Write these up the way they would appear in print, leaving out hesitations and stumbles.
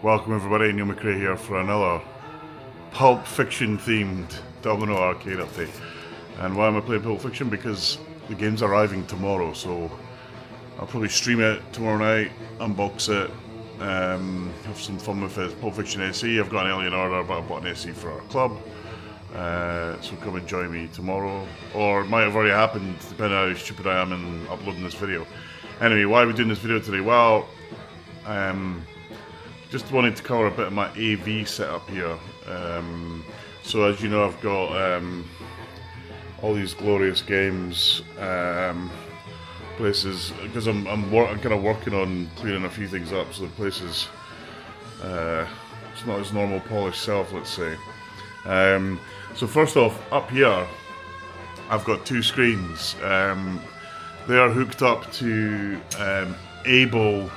Welcome everybody, Neil McRae here for another Pulp Fiction themed Domino arcade update. And why am I playing Pulp Fiction? Because the game's arriving tomorrow, so I'll probably stream it tomorrow night, unbox it, have some fun with it. Pulp Fiction SE, I've got an alien order, but I bought an SE for our club. So come and join me tomorrow, or it might have already happened depending on how stupid I am in uploading this video. Anyway, why are we doing this video today? Well, just wanted to cover a bit of my AV setup here. So as you know, I've got all these glorious games, places, because I'm kind of working on clearing a few things up, so the place is it's not its normal polished self, let's say. So first off, up here, I've got two screens. They are hooked up to Able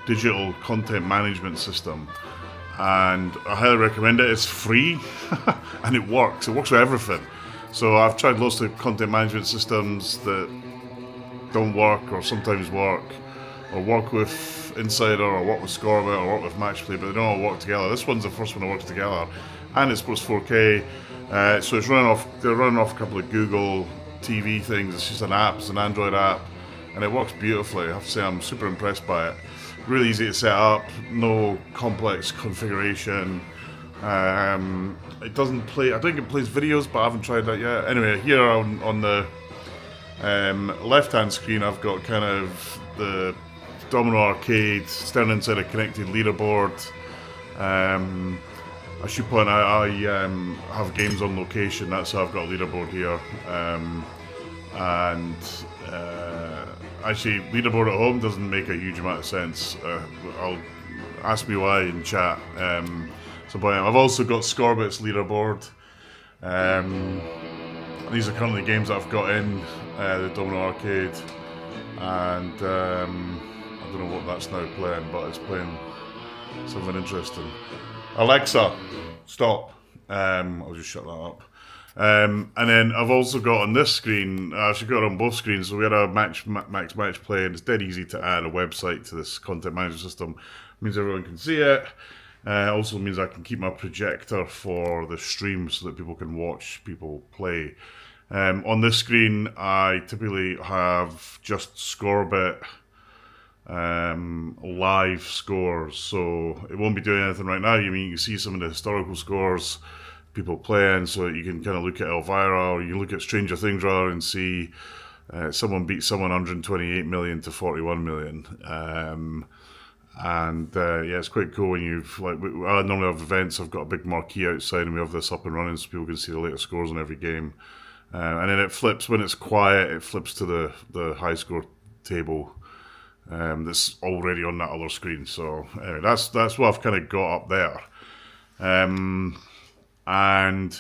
digital content management system, and I highly recommend it. It's free and it works with everything. So I've tried lots of content management systems that don't work, or sometimes work, or work with Insider, or work with Scorebit, or work with Matchplay, but they don't all work together. This one's the first one that works together, and it's post 4K, so it's running off, they're running off a couple of Google TV things. It's just an app, it's an Android app, and it works beautifully. I have to say, I'm super impressed by it. Really easy to set up, no complex configuration. It doesn't play, I think it plays videos, but I haven't tried that yet. Anyway, here on the left hand screen, I've got kind of the Domino arcade, standing inside a connected leaderboard. I should point out, I have games on location, that's how I've got a leaderboard here. Actually, leaderboard at home doesn't make a huge amount of sense. I'll ask me why in chat. I've also got Scorebit's leaderboard. These are currently games that I've got in the Domino arcade, and I don't know what that's now playing, but it's playing something interesting. Alexa, stop. I'll just shut that up. And then I've also got on this screen, I actually got it on both screens, so we had a max play, and it's dead easy to add a website to this content management system. It means everyone can see it. Also means I can keep my projector for the stream so that people can watch people play. On this screen, I typically have just Scorebit live scores, so it won't be doing anything right now. You can see some of the historical scores people playing, so that you can kind of look at Elvira, or you look at Stranger Things rather, and see someone beat someone 128 million to 41 million. Yeah, it's quite cool when you've, like, I normally have events, I've got a big marquee outside, and we have this up and running so people can see the latest scores on every game. And then it flips, when it's quiet, it flips to the high score table that's already on that other screen. So anyway, that's what I've kind of got up there. And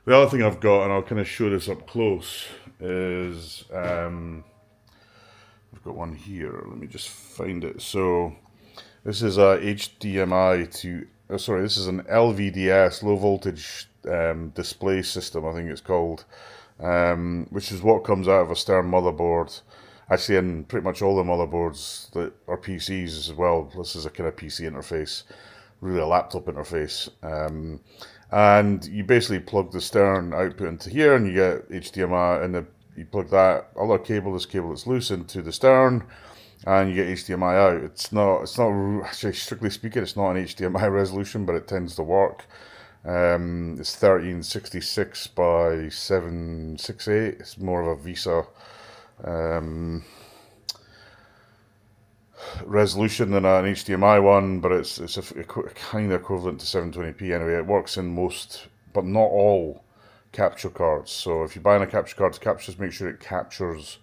the other thing I've got, and I'll kind of show this up close, is I've got one here. Let me just find it. So this is a HDMI to, this is an LVDS, low voltage display system, I think it's called, which is what comes out of a Stern motherboard. Actually, in pretty much all the motherboards that are PCs as well, this is a kind of PC interface, really a laptop interface. And you basically plug the Stern output into here, and you get HDMI, and you plug that other cable, this cable that's loose, into the Stern, and you get HDMI out. It's not actually, strictly speaking, it's not an HDMI resolution, but it tends to work. It's 1366 by 768. It's more of a VISA resolution than an HDMI one, but it's a kind of equivalent to 720p anyway. It works in most, but not all, capture cards. So if you're buying a capture card to capture, just make sure it captures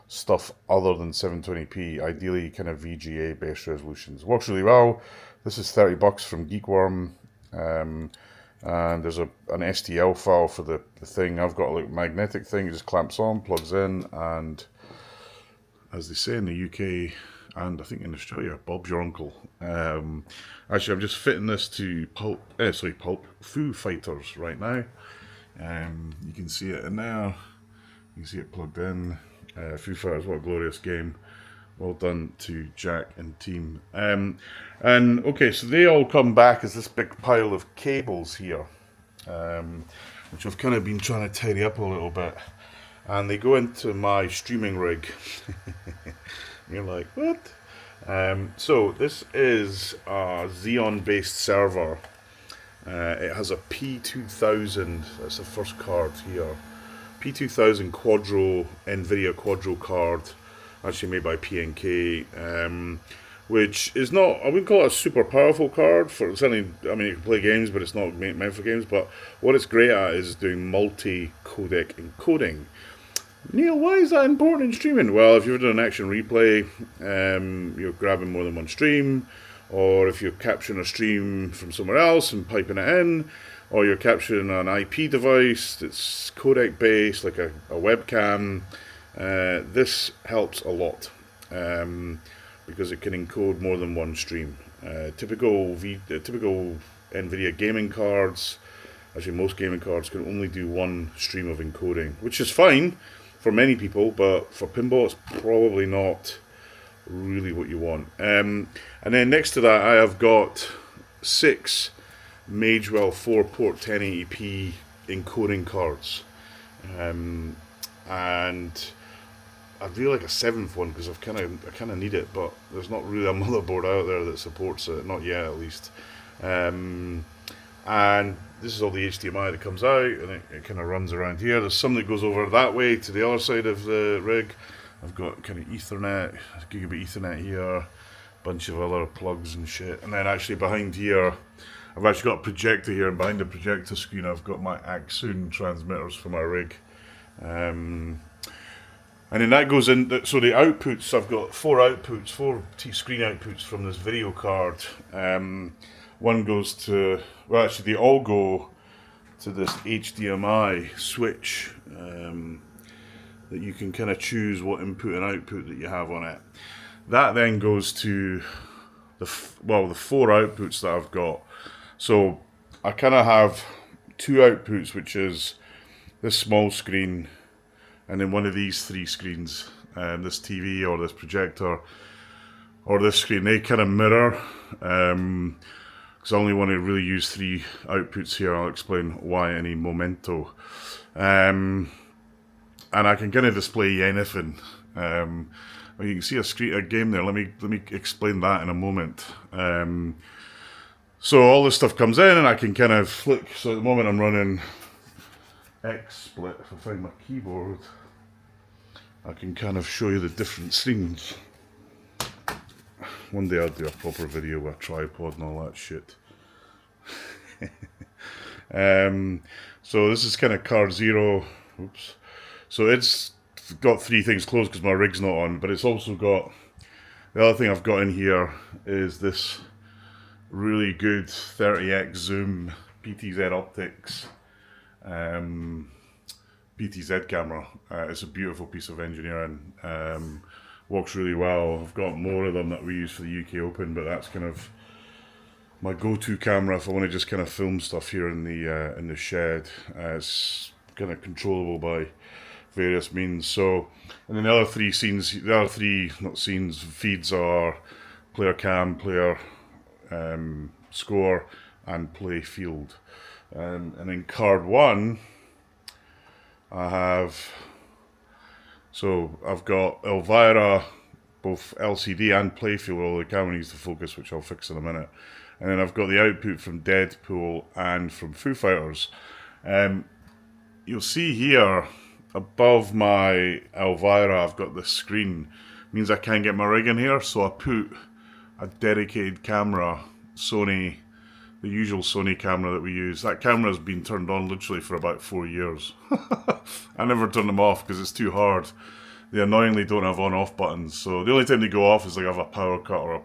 stuff other than 720p, ideally kind of VGA based resolutions. Works really well. This is $30 from Geekworm, and there's an STL file for the thing. I've got a like magnetic thing, it just clamps on, plugs in, and as they say in the UK, and I think in Australia, Bob's your uncle. Actually, I'm just fitting this to Foo Fighters right now. You can see it in there. You can see it plugged in. Foo Fighters, what a glorious game. Well done to Jack and team. And okay, so they all come back as this big pile of cables here, which I've kind of been trying to tidy up a little bit. And they go into my streaming rig. You're like, what? So this is a Xeon-based server. It has a P2000, that's the first card here. P2000 Quadro, NVIDIA Quadro card, actually made by PNK, which is not, I wouldn't call it a super powerful card. For certainly, I mean, you can play games, but it's not meant for games. But what it's great at is doing multi-codec encoding. Neil, why is that important in streaming? Well, if you've done an action replay, you're grabbing more than one stream, or if you're capturing a stream from somewhere else and piping it in, or you're capturing an IP device that's codec based, like a webcam, this helps a lot because it can encode more than one stream. Typical NVIDIA gaming cards, actually most gaming cards can only do one stream of encoding, which is fine for many people, but for pinball it's probably not really what you want. And then next to that I have got 6 Magewell 4-port 1080p encoding cards, and I'd really like a 7th one because I kind of need it, but there's not really a motherboard out there that supports it, not yet at least. And this is all the HDMI that comes out, and it kind of runs around here. There's some that goes over that way to the other side of the rig. I've got kind of Ethernet, gigabit Ethernet here, bunch of other plugs and shit. And then actually behind here, I've actually got a projector here, and behind the projector screen I've got my Axoon transmitters for my rig. And then that goes in, so the outputs, I've got 4 screen outputs from this video card. One goes to, well actually they all go to this HDMI switch that you can kind of choose what input and output that you have on it. That then goes to the 4 outputs that I've got. So I kind of have 2 outputs, which is this small screen and then one of these 3 screens, this TV or this projector or this screen. They kind of mirror, because I only want to really use 3 outputs here. I'll explain why in a momento. And I can kind of display anything. You can see a game there. Let me explain that in a moment. So all this stuff comes in, and I can kind of flick. So at the moment I'm running XSplit. If I find my keyboard, I can kind of show you the different scenes. One day I'll do a proper video with a tripod and all that shit. So this is kind of card 0. Oops. So it's got 3 things closed because my rig's not on, but it's also got, the other thing I've got in here is this really good 30x zoom PTZ optics PTZ camera. It's a beautiful piece of engineering. Works really well. I've got more of them that we use for the UK Open, but that's kind of my go-to camera if I want to just kind of film stuff here in the shed. It's kind of controllable by various means. So, and then the other 3 scenes, feeds are player cam, player score, and play field. And in card 1, I've got Elvira, both LCD and playfield, although the camera needs to focus, which I'll fix in a minute. And then I've got the output from Deadpool and from Foo Fighters. You'll see here above my Elvira, I've got this screen. It means I can't get my rig in here, so I put a dedicated camera, Sony, the usual Sony camera that we use. That camera has been turned on literally for about 4 years. I never turn them off because it's too hard. They annoyingly don't have on-off buttons, so the only time they go off is like I have a power cut or I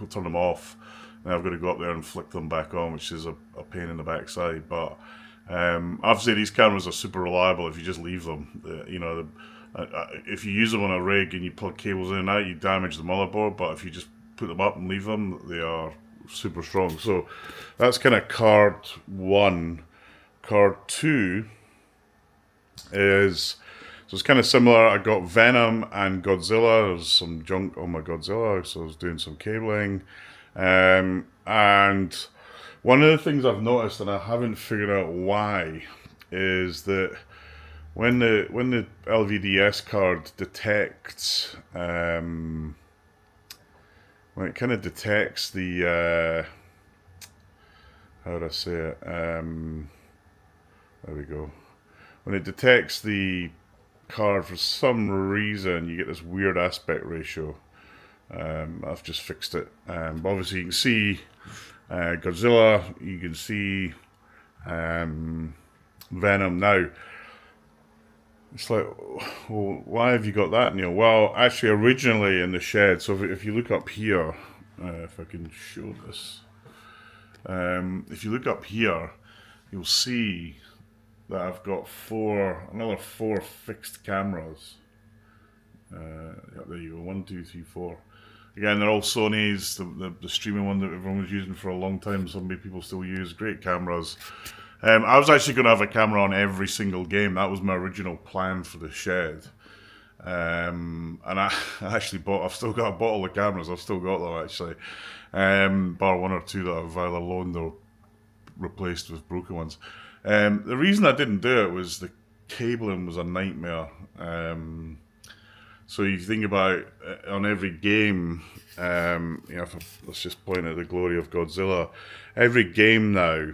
turn them off, and I've got to go up there and flick them back on, which is a pain in the backside. But obviously these cameras are super reliable if you just leave them. If you use them on a rig and you plug cables in and out, you damage the motherboard, but if you just put them up and leave them, they are super strong. So that's kind of card 1. Card 2 is So it's kind of similar. I got Venom and Godzilla. There's some junk on my Godzilla, so I was doing some cabling. And one of the things I've noticed, and I haven't figured out why, is that when the LVDS card detects, when it kind of detects the how do I say it? There we go. When it detects the card, for some reason you get this weird aspect ratio. I've just fixed it. But obviously you can see Godzilla, you can see Venom. Now it's like, well, why have you got that, Neil? Well, actually originally in the shed, so if you look up here, if I can show this, if you look up here, you'll see that I've got another four fixed cameras. Yeah, there you go, 1, 2, 3, 4. Again, they're all Sony's, the streaming one that everyone was using for a long time. So many people still use. Great cameras. I was actually going to have a camera on every single game. That was my original plan for the shed. And I actually I've still got a bottle of cameras. I've still got them actually. Bar one or two that I've either loaned or replaced with broken ones. The reason I didn't do it was the cabling was a nightmare. So you think about on every game, let's just point at the glory of Godzilla. Every game now,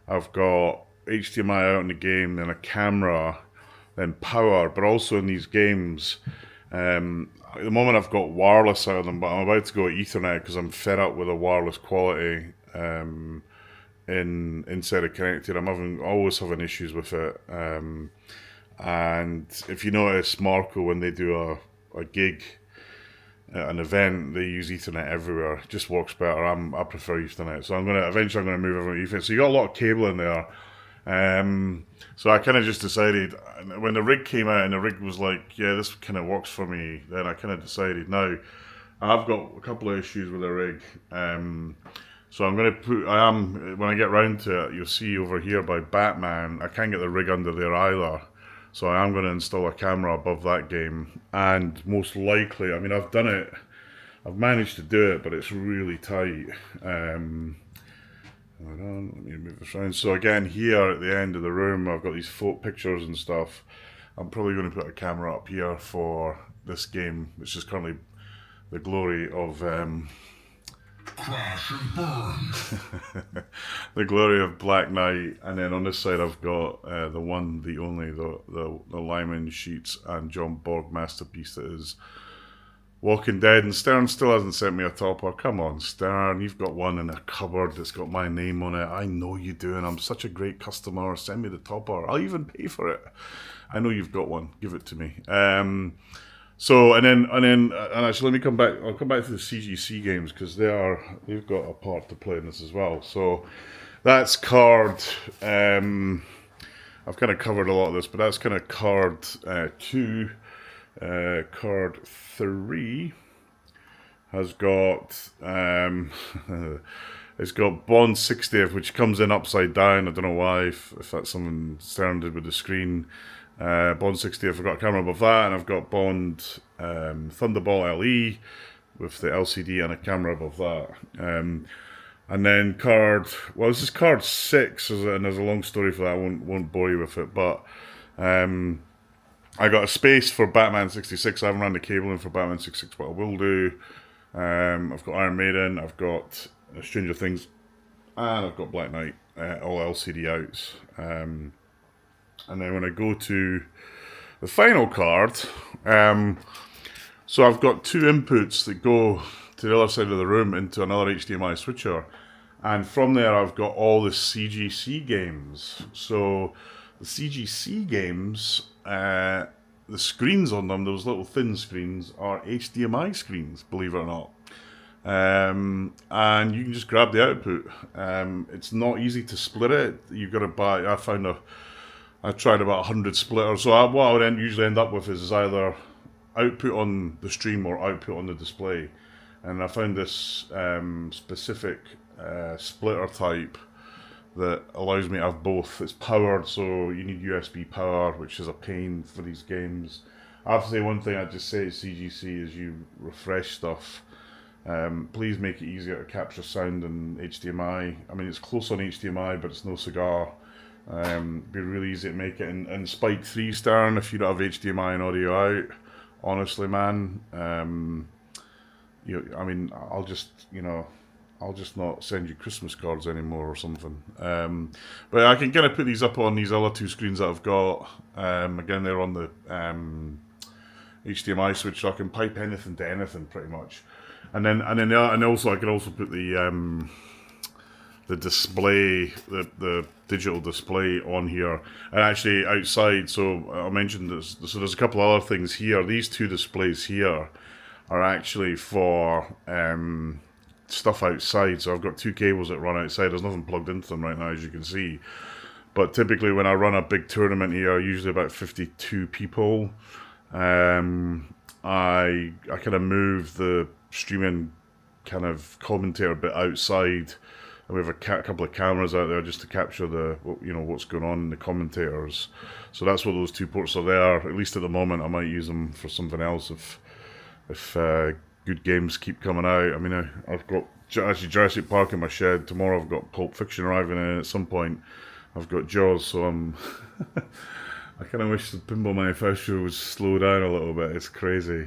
I've got HDMI out in the game, then a camera, then power. But also in these games, at the moment I've got wireless out of them, but I'm about to go Ethernet because I'm fed up with the wireless quality inside a connected. I'm always having issues with it. And if you notice, Marco, when they do a gig at an event, they use Ethernet everywhere. It just works better. I prefer Ethernet, so eventually I'm gonna move everyone to Ethernet. So you got a lot of cable in there. So I kind of just decided when the rig came out and the rig was like, yeah, this kind of works for me. Then I kind of decided now I've got a couple of issues with the rig. So I'm going to when I get round to it, you'll see over here by Batman, I can't get the rig under there either. So I am going to install a camera above that game, and most likely, I mean, I've done it, I've managed to do it, but it's really tight. Hold on, let me move this around. So again, here at the end of the room, I've got these folk pictures and stuff. I'm probably going to put a camera up here for this game, which is currently the glory of Crash and burn. the glory of Black Knight, and then on this side I've got the one, the only, the Lyman Sheets and John Borg masterpiece that is Walking Dead. And Stern still hasn't sent me a topper. Come on, Stern, you've got one in a cupboard that's got my name on it. I know you do, and I'm such a great customer. Send me the topper. I'll even pay for it. I know you've got one. Give it to me. So and actually, let me come back. I'll come back to the CGC games because they've got a part to play in this as well. So that's card. I've kind of covered a lot of this, but that's kind of card 2. Card 3 has got it's got Bond 60th, which comes in upside down. I don't know why, if that's something Stern did with the screen. Bond 60th, I've got a camera above that, and I've got Bond Thunderball LE with the LCD and a camera above that. And then this is card 6, and there's a long story for that. I won't bore you with it, but I got a space for Batman 66. I haven't run the cable in for Batman 66, but I will do. I've got Iron Maiden, I've got Stranger Things, and I've got Black Knight, all LCD outs. And then when I go to the final card, so I've got 2 inputs that go to the other side of the room into another HDMI switcher. And from there I've got all the CGC games. So the CGC games, the screens on them, those little thin screens, are HDMI screens, believe it or not. And you can just grab the output. It's not easy to split it. You've got to buy, I tried about 100 splitters. So what I would usually end up with is either output on the stream or output on the display. And I found this specific splitter type that allows me to have both. It's powered, so you need USB power, which is a pain for these games. I have to say one thing I'd just say to CGC is you refresh stuff. Please make it easier to capture sound in HDMI. I mean, it's close on HDMI, but it's no cigar. Be really easy to make it. And Spike 3 Stern, if you don't have HDMI and audio out, honestly, man, I mean, I'll just not send you Christmas cards anymore or something. But I can kind of put these up on these other two screens that I've got. Again, they're on the HDMI switch, so I can pipe anything to anything pretty much. And also I can also put the display, the digital display on here, and actually outside. So I mentioned this. So there's a couple of other things here. These two displays here are actually for stuff outside. So I've got two cables that run outside. There's nothing plugged into them right now, as you can see. But typically when I run a big tournament here, usually about 52 people, I kind of move the streaming kind of commentator bit outside, and we have a couple of cameras out there just to capture what's going on in the commentators. So that's what those two ports are there. At least at the moment, I might use them for something else if good games keep coming out. I mean, I've got actually Jurassic Park in my shed. Tomorrow I've got Pulp Fiction arriving in. At some point I've got Jaws, so I'm I kind of wish the pinball manufacturer would slow down a little bit. It's crazy.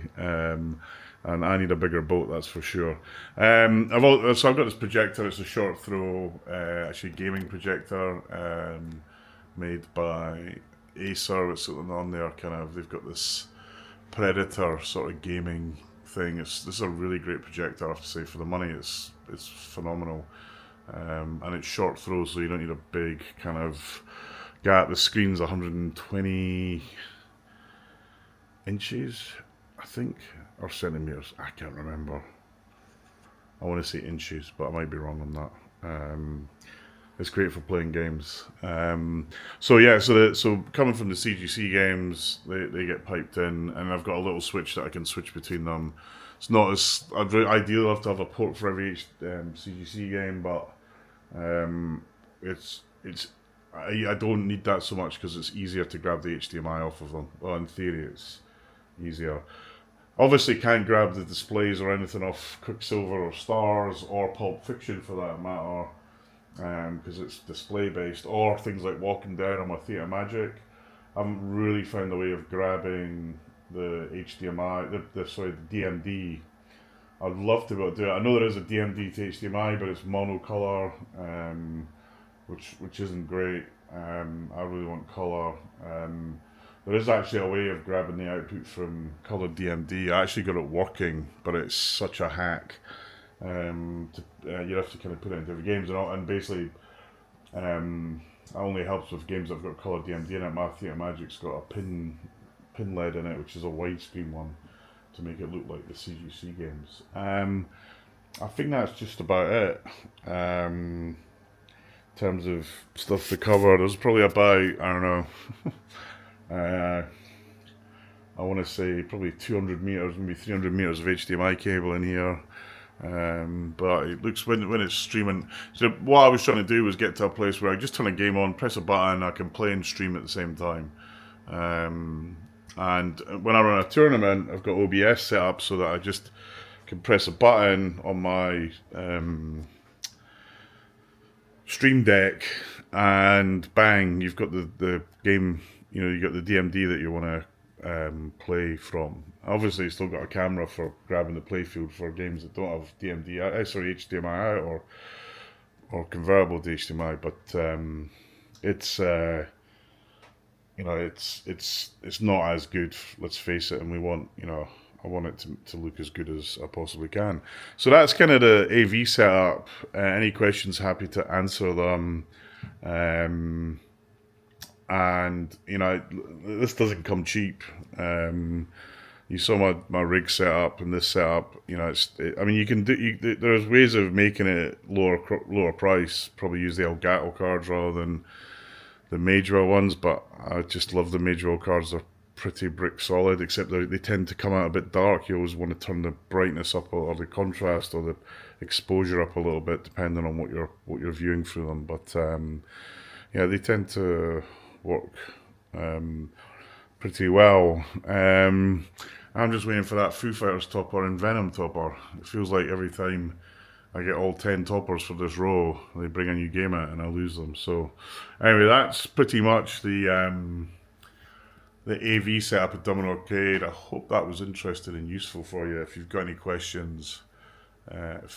And I need a bigger boat, that's for sure. So I've got this projector. It's a short throw, actually gaming projector, made by Acer. It's on there, kind of. They've got this Predator sort of gaming thing. This is a really great projector, I have to say. For the money, it's phenomenal, and it's short throw, so you don't need a big kind of gap. The screen's 120 inches, I think, or centimeters. I can't remember. I want to say inches, but I might be wrong on that. It's great for playing games. So coming from the CGC games, they get piped in, and I've got a little switch that I can switch between them. It's not as ideal. I have to have a port for every CGC game, but I don't need that so much because it's easier to grab the HDMI off of them. Well, in theory, it's easier. Obviously, can't grab the displays or anything off Quicksilver or Stars or Pulp Fiction for that matter, because it's display based, or things like Walking Down on my Theatre Magic. I haven't really found a way of grabbing the HDMI, the DMD. I'd love to be able to do it. I know there is a DMD to HDMI, but it's monocolor, which isn't great. I really want color. There is actually a way of grabbing the output from colored DMD. I actually got it working, but it's such a hack. You have to kind of put it into the games, and basically, it only helps with games that've got colored DMD in it. My Theatre Magic's got a pin LED in it, which is a widescreen one, to make it look like the CGC games. I think that's just about it. In terms of stuff to cover, there's probably about, I don't know, I want to say probably 200 meters, maybe 300 meters of HDMI cable in here. But it looks, when it's streaming, so what I was trying to do was get to a place where I just turn a game on, press a button, I can play and stream at the same time. And when I run a tournament, I've got OBS set up so that I just can press a button on my Stream Deck, and bang, you've got the game. You've got the DMD that you want to play from. Obviously, you've still got a camera for grabbing the playfield for games that don't have HDMI out or convertible to HDMI. But it's not as good. Let's face it, and I want it to look as good as I possibly can. So that's kind of the AV setup. Any questions, happy to answer them. And this doesn't come cheap. You saw my rig setup and this setup. You can do. There's ways of making it lower price. Probably use the Elgato cards rather than the Magewell ones. But I just love the Magewell cards. They're pretty brick solid, except they tend to come out a bit dark. You always want to turn the brightness up or the contrast or the exposure up a little bit, depending on what you're viewing through them. But yeah, they tend to work pretty well. I'm just waiting for that Foo Fighters topper and Venom topper. It feels like every time I get all 10 toppers for this row, they bring a new game out and I lose them. So anyway, that's pretty much the AV setup at Domino Arcade. I hope that was interesting and useful for you. If you've got any questions,